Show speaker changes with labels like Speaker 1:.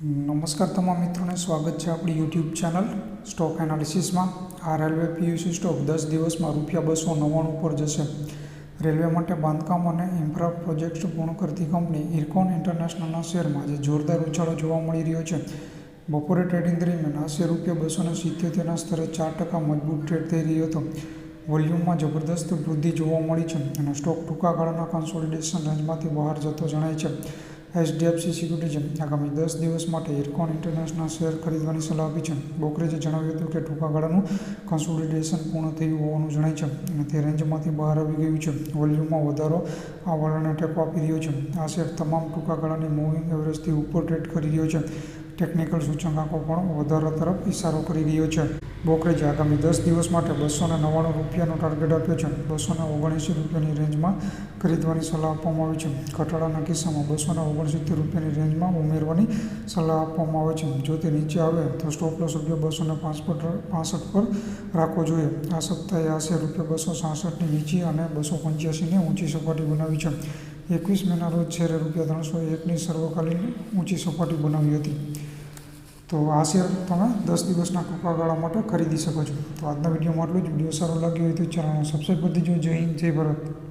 Speaker 1: नमस्कार तमाम मित्रों ने स्वागत है अपनी यूट्यूब चैनल स्टॉक एनालिसिस में। आ रेलवे पीयूसी स्टॉक 10 दिवस में ₹299 पर जैसे। रेलवे माटे बांधकाम और इंफ्रा प्रोजेक्ट्स पूर्ण करती कंपनी इरकॉन इंटरनेशनल शेर में आज जोरदार उछाळो जोवा मळी रह्यो छे। बपोरे ट्रेडिंग दरमियान आ शेर ₹277 स्तरे 4% मजबूत ट्रेड थई रह्यो हतो। वोल्यूम में जबरदस्त वृद्धि जोवा मळी छे अने स्टॉक टूंका गाळाना कन्सोलिडेशन रेंजमांथी बहार जतो जणाय छे। HDFC सिक्युरिटीजे आगामी 10 दिवस माटे इरकॉन इंटरनेशनल शेर खरीदवानी सलाह आपी छे। ब्रोकरेजे जणाव्युं हतुं के टूंका गाळानुं कन्सोलिडेशन पूर्ण थयुं होવાનું जणाय छे अने ते रेंजमांथी बहार આવી ગયું છે। वोल्यूमમાં વધારો આ વલણને ટેકો આપી રહ્યો છે। આ શેર તમામ ટૂંકા ગાળાની મૂવિંગ એવરેજથી ઉપર ટ્રેડ કરી રહ્યો છે। ટેકનિકल સૂચકાંકો પણ વધારા તરફ ઇશારો કરી રહ્યો છે। ब्रोकरेजे आगामी 10 दिवस माटे ₹299 टार्गेट आप्यो छे। ₹279 रेंजमां खरीदवानी सलाह आपवामां आवी छे। घटाडाना किस्सामां ₹269 रेंजमां उमेरवानी सलाह आपवामां आवे छे। जो ते नीचे आवे तो स्टॉप लॉस ₹265 पर राखवो जोईए। आ सप्ताहे आ शेर ₹266 ની નીચી અને 285 ની ઊંચી સપાટી બનાવી છે। 21 મેના રોજ શેરે ₹301 ની સર્વકાલીન ઊંચી સપાટી બનાવી હતી। तो आ शेर तमे 10 दिवसना टूंका गाळा माटे खरीदी शको छो। तो आजना विडियोमां आटलुं ज। विडियो सारो लाग्यो होय तो चेनलने सब्सक्राइब कर दीजो। जय हिंद, जय भारत।